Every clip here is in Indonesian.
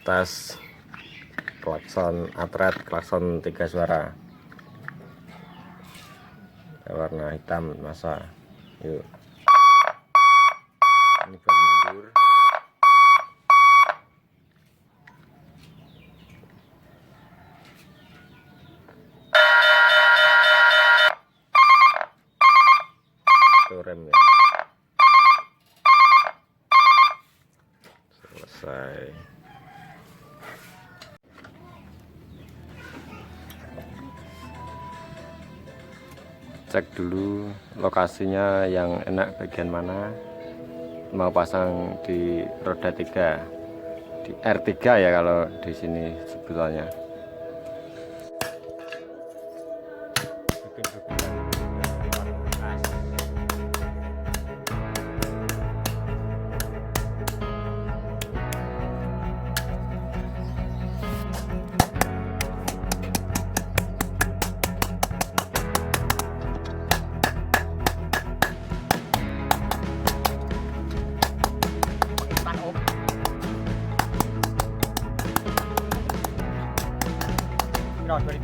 tes klakson atret, klakson 3 suara warna hitam masa. Yuk, ini baru mundur. Itu rem ya, selesai. Cek dulu lokasinya yang enak bagian mana, mau pasang di roda 3 di R3 ya kalau di sini sebetulnya. Kira 2000.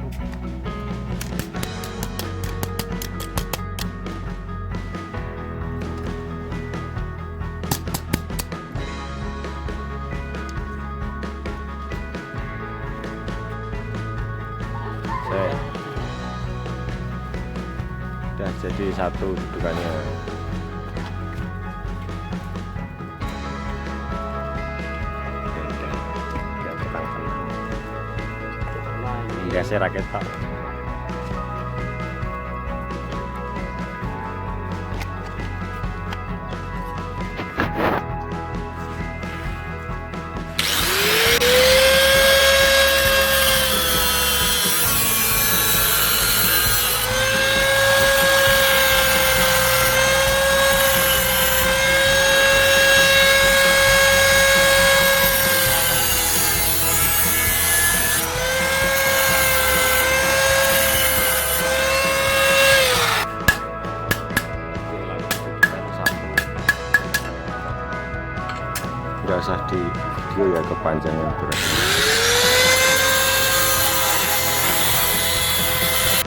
Udah jadi satu dudukannya. Biasa raket tak. Nggak usah di video ya, kepanjangan durasi.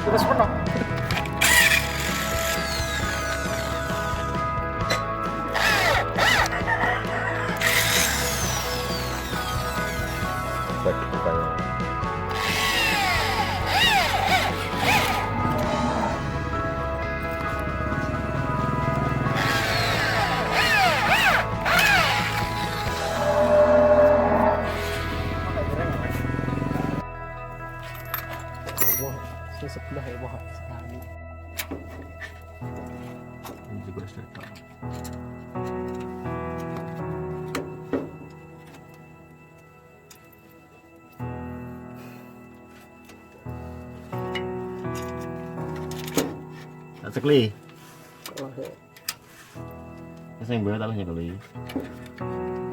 Terus penuh. Buat dudukannya. Sebelah ya wah sekali. Ini juga sudah tahu. Tak sekali. Oh, Saya boleh tahu sekali.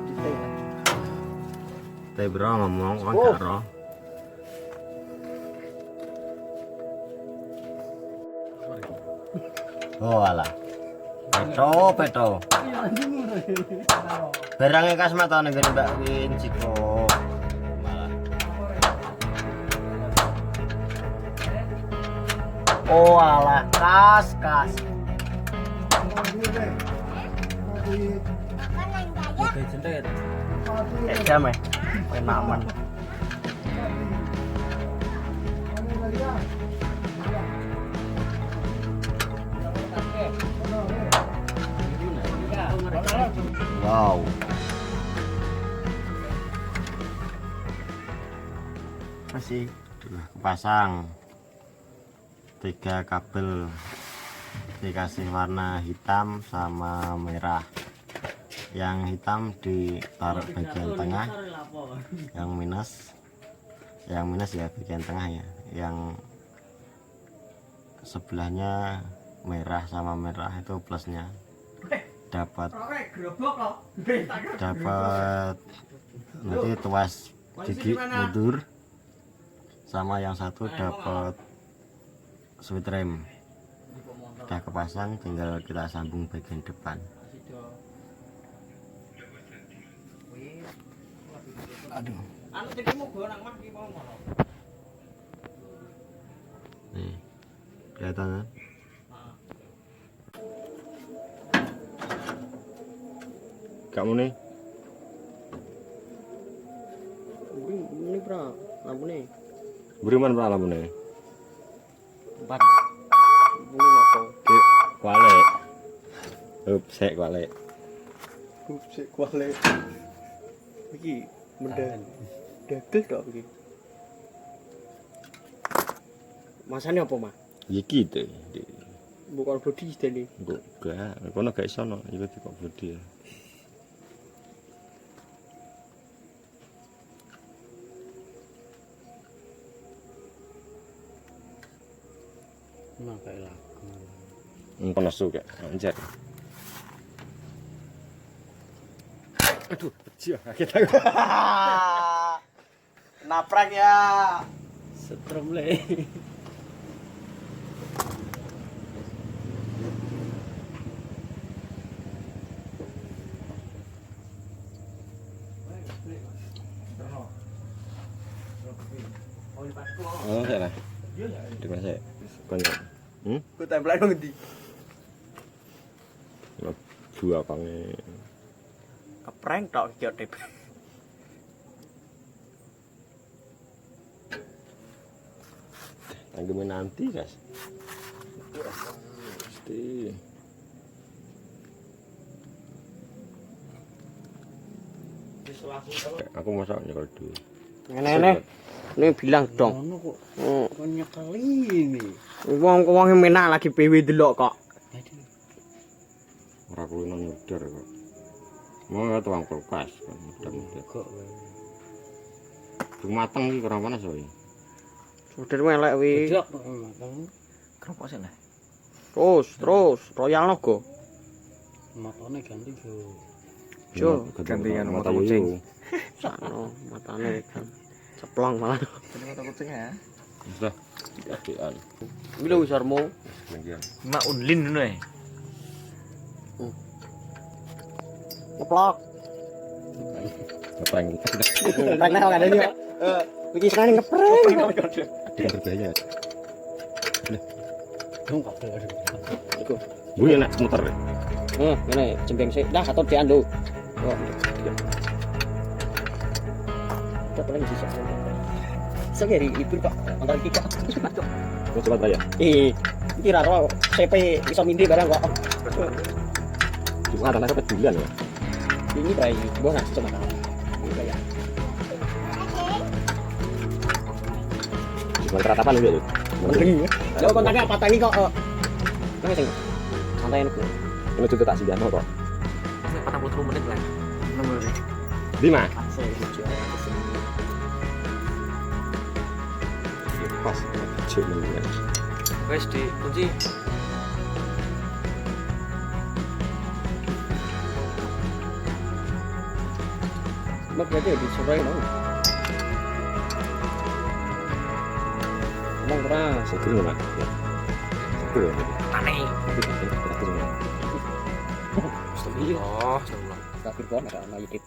kita ya. Tapi bro ngomong kan Oh. karo. Oh alah. Peto. Barangnya kas mata negeri Mbak Win Ciko. Malah. Oh alah, kas. Oke, centet. Jam ya. Aman. Wow. Masih kepasang 3 kabel, dikasih warna hitam sama merah. Yang hitam ditaruh bagian tengah, yang minus ya bagian tengah ya, yang sebelahnya merah sama merah itu plusnya. Dapat nanti tuas gigi mundur, sama yang satu dapat switch rem. Udah kepasang, tinggal kita sambung bagian depan. Aduh. Anu tikimu go nang mah ki mau ngono. Nih, kelihatan kan? Kamu nih? Ini bro, lampu nih. Beriman pernah lampu nih? Ban. Bunyi apa? Kuale. Sek kuale. Sik kuale. Iki mendan. Dagel tok iki. Masane apa, Mas? Iki tuh. Bukan bodi istene. Enggak, kono gak iso no, iku kok bodi ya. Nah, kayak lagu. Panas juga, anjir. Aduh, kecil, kaget aku. Naprak ya. Setrum le. Oh, saya lah. Di mana saya? Konyol. Ku tempelin nang ndi? Dua pange. Keprank tok iki tip. Tanggemen nanti, guys. Pasti. Aku masak nyekel dulu. Ngene. Ini bilang dong. Ngono kok. Oh, Kok nyekeli ini. wong menak lagi PW delok kok. Ora kulino nyuder kok. Mau tuang kulkas kan mudah-mudah. Kok wae. Mateng iki kurang panas wae. Sudah melek wi. Jok mateng. Kerupuk sih lah. Terus royal logo. Matane ganti yo. Jo, gantian mata mata kucing. Sano matane kan. Ceplong malah. Jadi mata kucingnya ya. Sudah. Adean. Iki lho wisarmu. Lenggian. Mak unlin ngono ya. Ngeplok. Apa yang Prank kok ada yo. Iki senane ngeprank. dengan berbahaya? Dong kok ada. Iku. Bu enak muter. Ngene jembeng sik. Dah atau dian lho. Kok. Kita paling sisa. Segeri libur kok. Antar iki kok. Mau coba bayar. Iki ra ro CP iso mindi barang kok. Cuma ada nasa pedulian ya. Ini bayi, gua ngasih cuma tahu. Ini kayak. Cuma keratapan juga tuh. Mending ya. Lo kontaknya patah ini kok. Nang sing. Santai niku. Ini juga tak singgah kok. 40 menit lah. 60. 5. Asal lucu ya. Pas. Cuma ya. Wes dikunci. Mak berarti di sore mau. Ngomong keras. Seger enggak? Ya. Seger. Aneh. Astagfirullah. Oh, astagfirullah. Astagfirullah ada sama YouTube.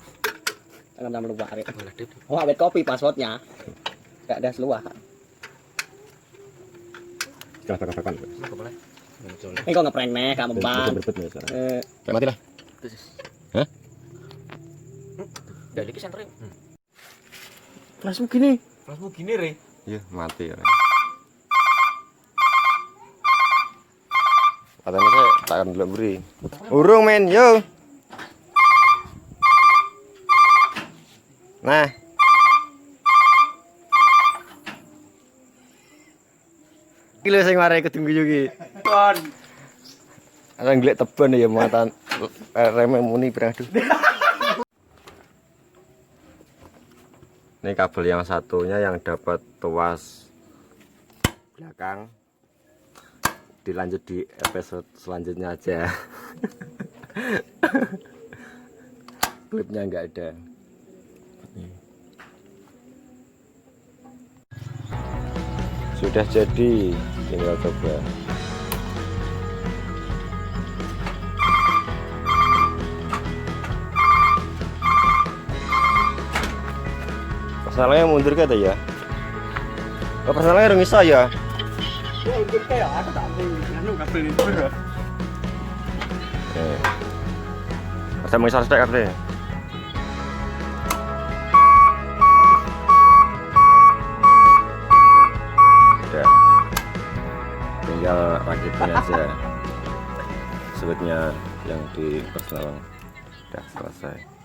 Jangan nama lupa arek. Malah dip. Oh, awet kopi passwordnya. Enggak ada seluah. Katakan. Enggak boleh. Ini kok ngeprank nih, kamu bang. Berbet nih sekarang. Kayak mati lah. Hah? Dari ki sentre. Flashmu gini. Kelasmu gini re. Iya, mati ya. Katanya saya tak akan dulu beri. Urung men, yo. Nah. Kilo sing mare ikut tunggu juga. Kon. Ada ngelik teban ya muatan remeh muni beradu. Ini kabel yang satunya yang dapat tuas belakang. Dilanjut di episode selanjutnya aja. Klipnya nggak ada. Sudah jadi, tinggal coba. Personalnya mundur kata ya. Oh, personalnya rung iso ya. Ya itu kayak aku tak ambil anu kabel itu ya. Oke. Masa mau iso stek kabeh. Udah. Tinggal rakitnya aja. Sebetulnya yang di personal udah selesai.